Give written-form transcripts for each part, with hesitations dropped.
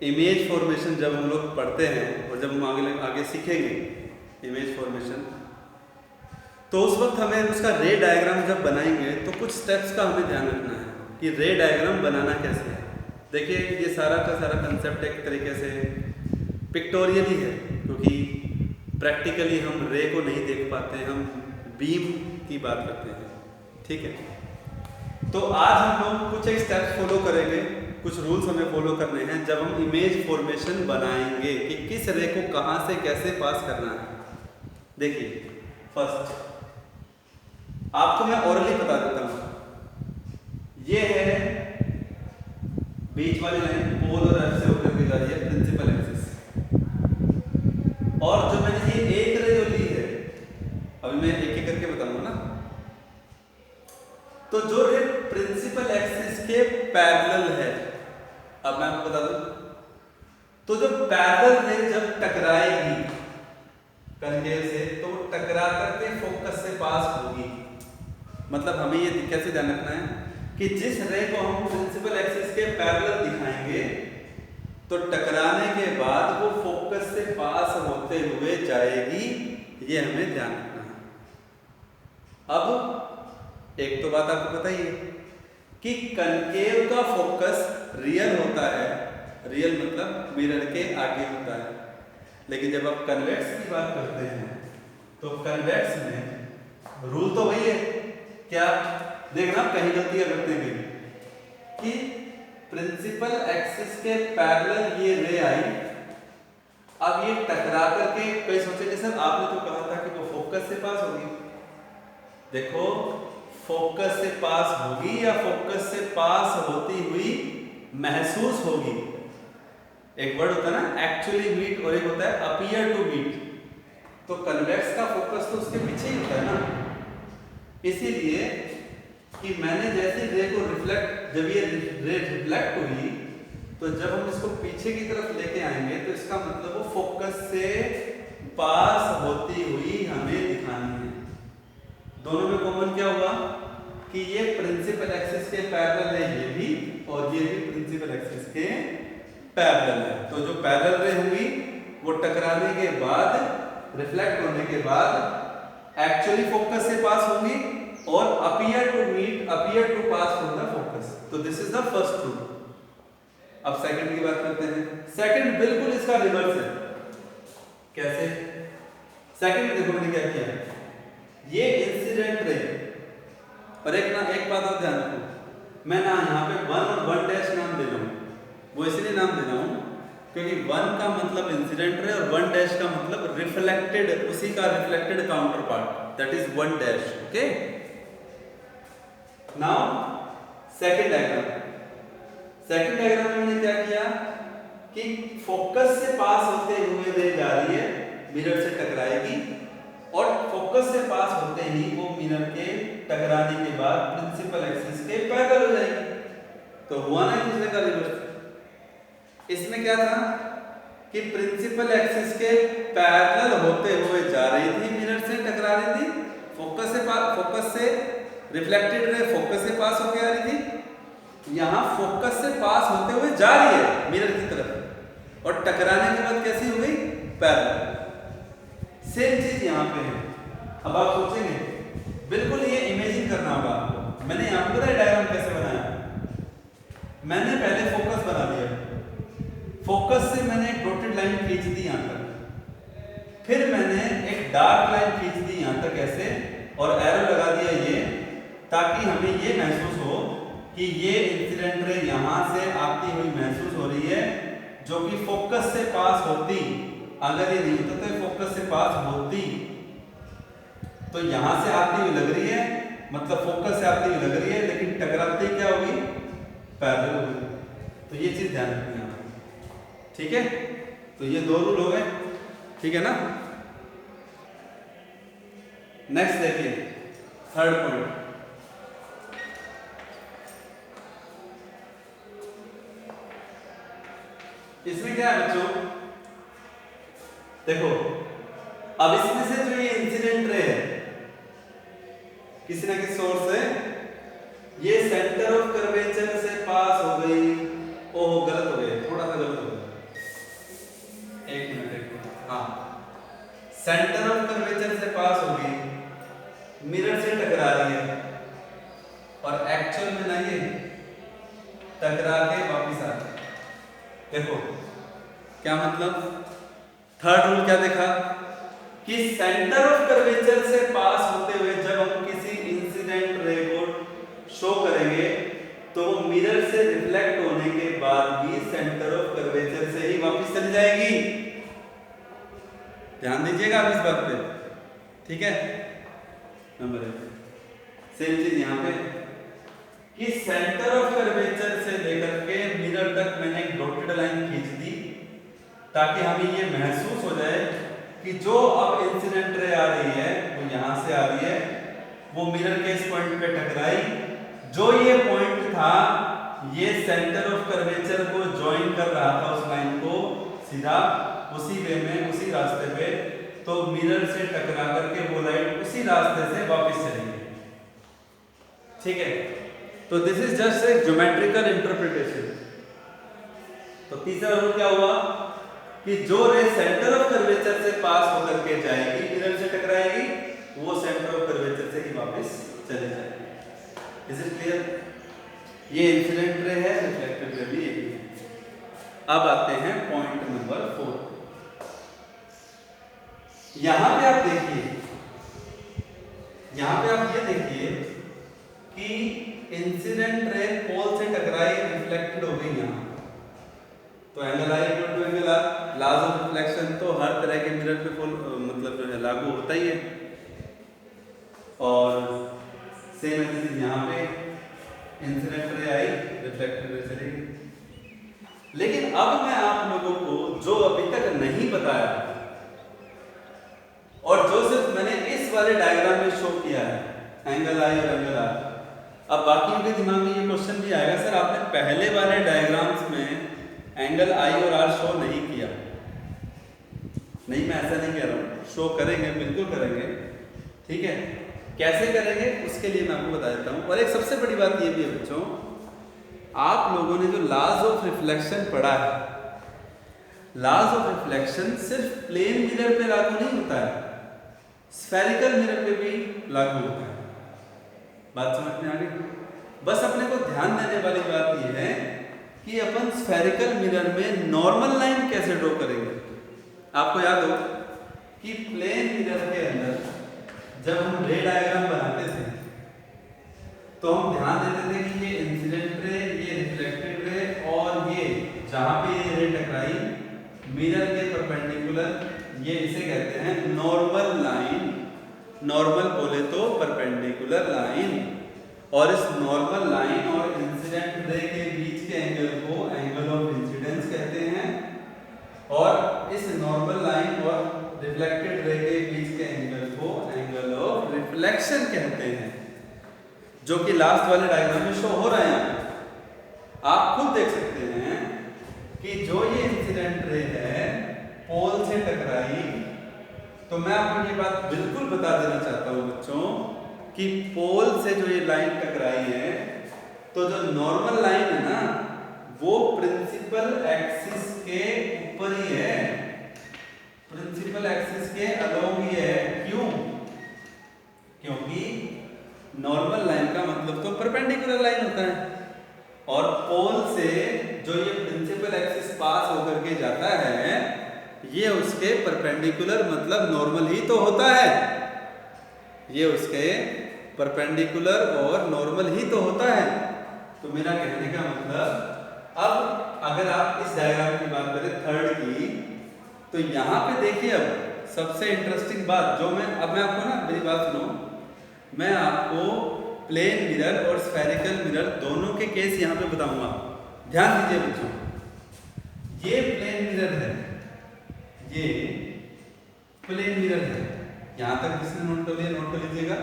Image formation जब हम लोग पढ़ते हैं और जब हम आगे आगे सीखेंगे इमेज फॉर्मेशन, तो उस वक्त हमें उसका रे डायग्राम जब बनाएंगे तो कुछ स्टेप्स का हमें ध्यान रखना है कि रे डायग्राम बनाना कैसे है। देखिए ये सारा का सारा कंसेप्ट एक तरीके से पिक्टोरियल ही है, क्योंकि प्रैक्टिकली हम रे को नहीं देख पाते, हम बीम की बात करते हैं। ठीक है, तो आज हम लोग कुछ एक स्टेप्स फॉलो करेंगे, कुछ रूल्स हमें फॉलो करने हैं जब हम इमेज फॉर्मेशन बनाएंगे कि किस रे को कहाँ से कैसे पास करना है। देखिए फर्स्ट आपको मैं ओरली बता देता हूँ, ये है बीच वाली लाइन पोल और एफ से होकर के जा रही है प्रिंसिपल एक्सिस, और जो मैंने ये एक रे जो ली है, अभी मैं एक एक करके बताऊंगा ना, तो जो रे प्रिंसिपल एक्सिस के पैरेलल है, अब मैं आपको बता दूं, तो जो पैरेलल रे जब टकराएगी कनकेव से तो टकरा करके फोकस से पास होगी। मतलब हमें ये कैसे ध्यान रखना है कि जिस रे को हम प्रिंसिपल एक्सिस के पैरेलल दिखाएंगे तो टकराने के बाद वो फोकस से पास होते हुए जाएगी, ये हमें ध्यान रखना है। अब एक तो बात आपको पता ही है कि कनकेव का फोकस रियल होता है, रियल मतलब मिरर के आगे होता है, लेकिन जब आप कन्वेक्स की बात करते हैं तो कन्वेक्स में रूल तो वही है, क्या देखना कहीं गलतियां करते हैं कि प्रिंसिपल एक्सिस के पैरेलल ये रे आई, अब ये टकरा करके कई सोचेंगे सर आपने तो कहा था कि वो फोकस से पास होगी। देखो फोकस से पास होगी या फोकस से पास होती हुई महसूस होगी। एक वर्ड होता है ना एक्चुअली मीट और एक होता है अपीयर टू मीट, तो कन्वेक्स का फोकस तो उसके पीछे ही होता है ना। इसीलिए कि मैंने जैसे रे को रिफ्लेक्ट, जब ये रे रिफ्लेक्ट हुई तो जब हम इसको पीछे की तरफ लेके आएंगे तो इसका मतलब वो फोकस से पास होती हुई हमें दिखानी है। दोनों में कॉमन क्या हुआ कि ये प्रिंसिपल एक्सिस के पैरेलल है ये भी, और ये भी प्रिंसिपल एक्सिस के पैरेलल है। तो जो पैरेलल रे होंगी वो टकराने के बाद, रिफ्लेक्ट होने के बाद एक्चुअली फोकस से पास होंगी और appear to meet, appear to pass from the focus. तो this is the first rule. अब सेकंड की बात करते हैं। सेकंड बिल्कुल इसका रिवर्स है। कैसे? सेकंड में देखो मैंने क्या किया, ये इंसिडेंट रे, और एक बात और ध्यान रखो, मैं ना यहाँ पे 1 और 1 डैश नाम दे रहा हूँ, वो इसलिए नाम दे रहा हूँ क्योंकि 1 का मतलब इंसिडेंट रे और 1 डैश का मतलब रिफ्लेक्टेड, उसी का reflected counter part, that is 1 dash. Okay, now second diagram. Second diagram में मैंने क्या किया कि फोकस से पास होते हुए रे जा रही है, मिरर से टकराएगी और फोकस से पास होते ही वो मिरर के टकराने के बाद प्रिंसिपल एक्सिस के पैरेलल हो जाएगी। तो हुआ ना दूसरे का रिवर्स। इसमें क्या था कि प्रिंसिपल एक्सिस के पैरेलल होते हुए जा रही थी, मिरर से टकरा रही थी, फोकस से रिफ्लेक्टेड रे फोकस से पास होकर आ रही थी, यहां फोकस से पास होते हुए जा रही है मिरर की तरफ और टकराने के बाद कैसी हो गई, पैरेलल। सेम चीज यहां पे है। अब आप सोचेंगे बिल्कुल ये इमेजिन करना होगा आपको। मैंने यहां पर डायग्राम कैसे बनाया, मैंने पहले फोकस बना दिया, फोकस से मैंने एक डॉटेड लाइन खींच दी यहां तक, फिर मैंने एक डार्क लाइन खींच दी यहां तक ऐसे, और एरो लगा दिया ये, ताकि हमें ये महसूस हो कि ये इंसिडेंट रे यहां से आती हुई महसूस हो रही है, जो कि फोकस से पास होती, अगर ये नहीं होता तो फोकस से पास होती, तो यहां से आती हुई लग रही है, मतलब फोकस से आती हुई लग रही है, लेकिन टकराती क्या होगी, पैरेलल होगी। तो ये चीज ध्यान रखनी है, ठीक है। तो ये दो रूल हो गए, ठीक है ना। नेक्स्ट देखिए थर्ड पॉइंट, इसमें क्या है बच्चों, देखो अब इसमें से जो ये इंसिडेंट रे है किसी ना किसी सोर्स से, ये सेंटर ऑफ कर्वेचर से पास हो गई, ओह गलत हो गया, थोड़ा सा गलत हो गया, टकरा के वापिस आ जाए। देखो क्या मतलब, थर्ड रूल क्या देखा कि सेंटर ऑफ कर्वेचर से पास होते हुए जब हम किसी इंसिडेंट रे को शो करेंगे तो वो मिरर से रिफ्लेक्ट होने के बाद भी सेंटर ऑफ कर्वेचर से ही वापस चली जाएगी। ध्यान दीजिएगा आप इस बात पे, ठीक है। नंबर 1 सेम चीज यहाँ पे कि सेंटर ऑफ कर्वेचर से लेकर के मिरर तक मैंने एक डॉटेड लाइन खींच दी ताकि हमें ये महसूस हो जाए कि जो अब इंसिडेंट रे आ रही है वो यहाँ से आ रही है, वो मिरर के इस पॉइंट पे टकराई, जो ये पॉइंट था ये सेंटर ऑफ कर्वेचर को ज्वाइन कर रहा था उस लाइन को सीधा उसी वे में उसी रास्ते पे, तो मिरर से टकरा करके वो लाइट उसी रास्ते से वापस चलेगी, ठीक है। तो this is just a geometrical interpretation. तो तीसरा रूल क्या हुआ कि जो रे सेंटर ऑफ कर्वेचर से पास होकर के जाएगी, मिरर से टकराएगी, वो सेंटर ऑफ कर्वेचर से ही वापस चले जाएगी। Is it clear? ये इंसिडेंट रे है, रिफ्लेक्टेड रे भी यही है। अब आते हैं पॉइंट नंबर 4। यहां पे आप देखिए, यहां पे आप ये देखिए कि इंसिडेंट रे पोल से टकराई, रिफ्लेक्टेड हो गई यहां, तो angle i equal to angle r. Laws of reflection तो हर तरह के मिरर पे फुल मतलब जो है लागू होता ही है, और सेम चीज यहाँ पे इंसिडेंट रे आई, रिफ्लेक्टेड रे चली गई। लेकिन अब मैं आप लोगों को जो अभी तक नहीं बताया और जो सिर्फ मैंने इस वाले डायग्राम में शो किया है, एंगल आई और एंगल आर, अब बाकियों के दिमाग में ये क्वेश्चन भी आएगा, सर आपने पहले वाले डायग्राम्स में एंगल आई और आर शो नहीं किया। नहीं, मैं ऐसा नहीं कह रहा हूँ, शो करेंगे, बिल्कुल करेंगे, ठीक है। कैसे करेंगे उसके लिए मैं आपको बता देता हूँ। और एक सबसे बड़ी बात ये भी है बच्चों, आप लोगों ने जो लॉज ऑफ रिफ्लेक्शन पढ़ा है, लॉज ऑफ रिफ्लेक्शन सिर्फ प्लेन मिरर पे लागू नहीं होता है, स्फेरिकल मिरर पे भी लागू होता है। बात समझ में आ गई? बस अपने को ध्यान देने वाली बात यह है कि अपन स्फेरिकल मिरर में नॉर्मल लाइन कैसे ड्रॉ करेंगे। आपको याद हो कि प्लेन मिरर के अंदर जब हम रे डायग्राम बनाते थे तो हम ध्यान देते थे कि ये इंसिडेंट रे, ये रिफ्लेक्टेड रे, और ये जहां पे ये रे टकराई मिरर के परपेंडिकुलर, ये इसे कहते हैं नॉर्मल लाइन। नॉर्मल बोले तो परपेंडिकुलर लाइन, और इस नॉर्मल लाइन और इंसिडेंट रे के बीच के एंगल को एंगल ऑफ इंसिडेंस कहते हैं, और इस नॉर्मल लाइन और रिफ्लेक्टेड रे के बीच के एंगल को एंगल ऑफ रिफ्लेक्शन कहते हैं, जो कि लास्ट वाले डायग्राम में शो हो रहा है। आप खुद देख सकते हैं कि जो ये इंसिडेंट रे है पोल से टकराई, तो मैं आपको ये बात बिल्कुल बता देना चाहता हूं बच्चों कि पोल से जो ये लाइन टकराई है, तो जो नॉर्मल लाइन है ना वो प्रिंसिपल एक्सिस के ऊपर ही है, प्रिंसिपल एक्सिस के अलोंग ही है। क्यों? क्योंकि नॉर्मल लाइन का मतलब तो परपेंडिकुलर लाइन होता है, और पोल से जो ये प्रिंसिपल एक्सिस पास होकर के जाता है ये उसके परपेंडिकुलर मतलब नॉर्मल ही तो होता है, ये उसके परपेंडिकुलर और नॉर्मल ही तो होता है। तो मेरा कहने का मतलब, अब अगर आप इस डायग्राम की बात करें थर्ड की, तो यहाँ पे देखिए अब सबसे इंटरेस्टिंग बात जो मैं आपको ना, मेरी बात सुनो, मैं आपको प्लेन मिरर और स्फेरिकल मिरर दोनों के केस यहाँ पे बताऊंगा। ध्यान दीजिए बच्चों, ये प्लेन मिरर है, ये प्लेन मिरर है, यहाँ तक जिसने नोट कर लिया नोट कर लीजिएगा,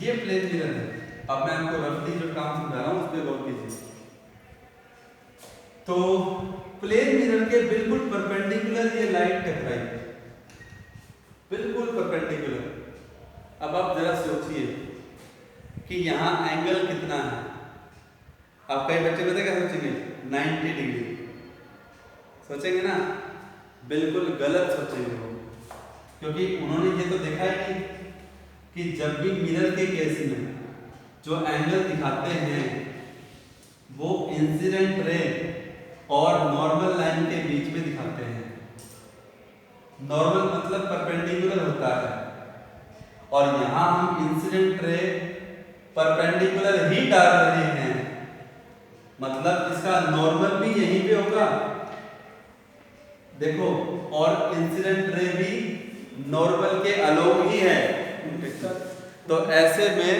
ये प्लेन मिरर है। अब मैं आपको रफली जो काम समझा रहा हूँ उस पर गौर कीजिए। तो प्लेन मिरर के बिल्कुल परपेंडिकुलर ये लाइट टकराई, बिल्कुल परपेंडिकुलर। अब आप जरा सोचिए कि यहाँ एंगल कितना है। आप कई बच्चे पता क्या सोचेंगे, 90 डिग्री सोचेंगे ना, बिल्कुल गलत सोचेंगे वो, क्योंकि उन्होंने ये तो देखा है कि जब भी मिरर के केस में जो एंगल दिखाते हैं वो इंसिडेंट रे और नॉर्मल लाइन के बीच में दिखाते हैं। नॉर्मल मतलब परपेंडिकुलर होता है, और यहां हम इंसिडेंट रे परपेंडिकुलर ही डाल रहे हैं, मतलब इसका नॉर्मल भी यहीं पे होगा, देखो, और इंसिडेंट रे भी नॉर्मल के अलोंग ही है। तो ऐसे में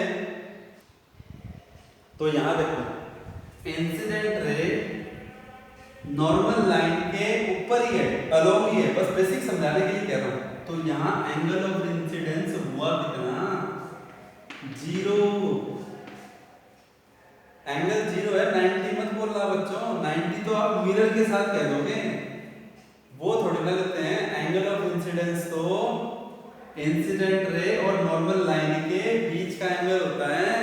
तो यहां देखो इंसिडेंट रे नॉर्मल लाइन के ऊपर ही है, अलोंग ही है, बस बेसिक समझाने के लिए कह रहा हूं। तो यहां एंगल ऑफ इंसिडेंस हुआ कितना, 0। एंगल 0 है, 90 मत बोलना बच्चों, 90 तो आप मिरर के साथ कह दोगे, वो थोड़ी ना लेते हैं। एंगल ऑफ इंसिडेंस तो इंसिडेंट रे और नॉर्मल लाइन के बीच का एंगल होता है,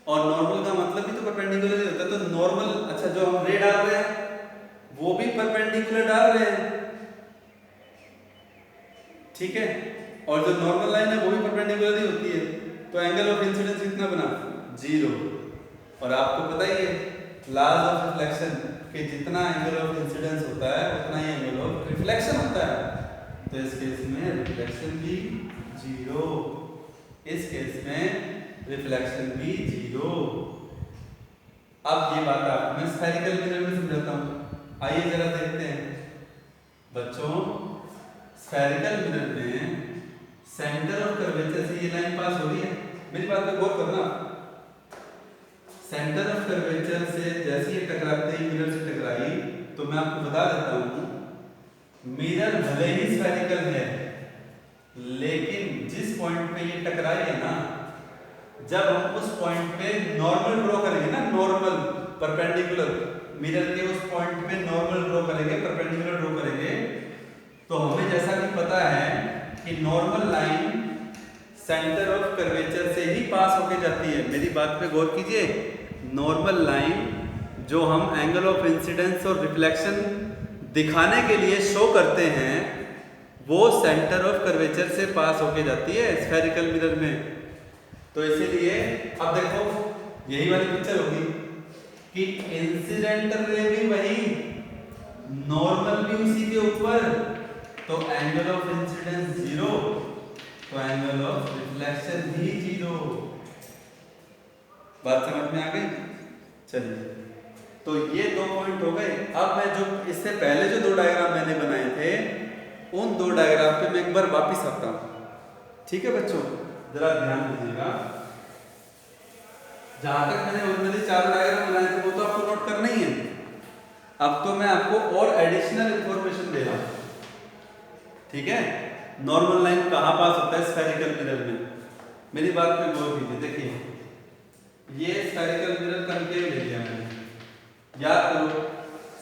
और नॉर्मल का मतलब भी तो परपेंडिकुलर ही होता है। तो नॉर्मल, अच्छा, जो हम रे डाल रहे हैं वो भी परपेंडिकुलर डाल रहे हैं, ठीक है, और जो नॉर्मल लाइन है वो भी परपेंडिकुलर ही होती है। तो एंगल ऑफ इंसिडेंस कितना बना, 0। और आपको पता ही है लॉज ऑफ रिफ्लेक्शन कि जितना एंगल ऑफ इंसिडेंस होता है उतना ही एंगल ऑफ रिफ्लेक्शन होता है। तो इस केस में रिफ्लेक्शन भी 0, इस केस में रिफ्लेक्शन भी 0। अब ये बात आप मैं स्फेरिकल मिरर में समझाता हूँ, आइए जरा देखते हैं बच्चों। स्फेरिकल मिरर में सेंटर ऑफ कर्वेचर से ये लाइन पास हो रही है, मेरी बात पे गौर करना। सेंटर ऑफ कर्वेचर से जैसे ये टकराते ही मिरर से टकराई, तो मैं आपको बता देता हूँ मिरर भले ही स्फेरिकल है, लेकिन जिस पॉइंट पे ये टकराई है ना, जब हम उस पॉइंट पे नॉर्मल ड्रॉ करेंगे ना, नॉर्मल परपेंडिकुलर, मिरर के उस पॉइंट पे नॉर्मल ड्रॉ करेंगे, परपेंडिकुलर ड्रॉ करेंगे, तो हमें जैसा कि पता है कि normal line centre of curvature से ही पास होके जाती है। मेरी बात पे गौर कीजिए, नॉर्मल लाइन जो हम एंगल ऑफ इंसिडेंस और रिफ्लेक्शन दिखाने के लिए शो करते हैं, वो सेंटर ऑफ कर्वेचर से पास होके जाती है स्फेरिकल मिरर में। तो इसीलिए अब देखो यही वाली पिक्चर होगी कि इंसिडेंट रे भी वही, नॉर्मल भी उसी के ऊपर, तो एंगल ऑफ इंसिडेंस 0, तो एंगल ऑफ रिफ्लेक्शन भी 0। बात समझ में आ गई? चलिए, तो ये 2 पॉइंट हो गए। अब मैं जो इससे पहले जो 2 डायग्राम मैंने बनाए थे, उन 2 डायग्राम पे मैं एक बार वापस आता हूँ, ठीक है बच्चों, जरा ध्यान दीजिएगा। जहां तक मैंने ओरिजिनली 4 डायग्राम बनाए थे वो तो आपको नोट करना ही है। अब तो मैं आपको और एडिशनल इंफॉर्मेशन दे रहा हूं, ठीक है। नॉर्मल लाइन कहां पास होता है स्फेरिकल मिरर में, मेरी बात पे गौर कीजिए। देखिए ये स्फेरिकल मिरर कनकेव ले लिया मैंने, याद करो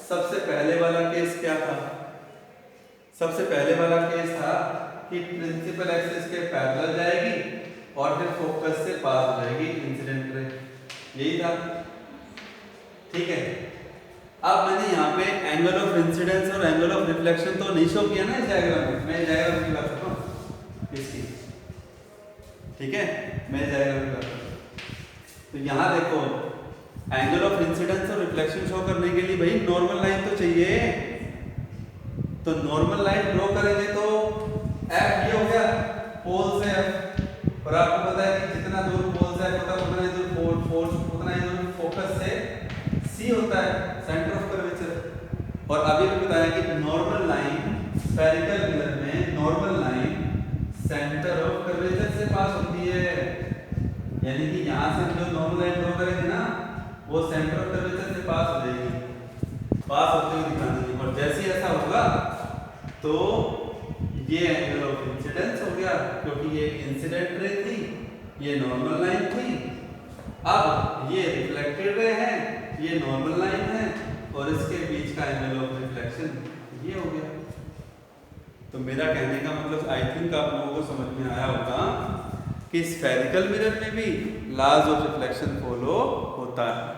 सबसे पहले वाला केस क्या था। सबसे पहले वाला केस था कि प्रिंसिपल एक्सिस के पैरेलल जाएगी और फिर फोकस से पास हो जाएगी इंसिडेंट रे, यही था, ठीक है। अब मैंने यहाँ पे एंगल ऑफ इंसिडेंस और एंगल ऑफ रिफ्लेक्शन तो नहीं शो किया ना इस डायग्राम में, मैं डायग्राम की बात कर रहा हूँ इसकी, ठीक है, मैं डायग्राम की बात कर रहा हूँ। तो यहाँ देखो एंगल ऑफ इंसिडेंस और रिफ्लेक्शन शो करने के लिए भाई नॉर्मल लाइन तो चाहिए, तो नॉर्मल लाइन ड्रॉ करेंगे तो एफ ये हो गया पोल से एफ, और आपको पता है कि जितना दूर पोल से एफ होता है उतना ही दूर फोर्स, उतना ही दूर फोकस से सी होता है, सेंटर ऑफ कर्वेचर। और अभी भी बताया कि नॉर्मल लाइन स्फेरिकल मिरर में normal line centre of curvature से पास होती है, यानी कि यहाँ से जो नॉर्मल लाइन ड्रॉ करेंगे ना वो सेंटर ऑफ कर्वेचर से पास हो जाएगी, पास होते हुए दिखा देंगे। और जैसे ही ऐसा होगा तो ये एंगल ऑफ इंसिडेंस हो गया, क्योंकि ये इंसिडेंट रे थी, ये नॉर्मल लाइन थी, अब ये रिफ्लेक्टेड रे है, ये नॉर्मल लाइन है, और इसके बीच का एंगल ऑफ रिफ्लेक्शन ये हो गया। तो मेरा कहने का मतलब आई थिंक आप लोगों को समझ में आया होगा कि स्फेरिकल मिरर में भी लॉज ऑफ रिफ्लेक्शन फॉलो होता है।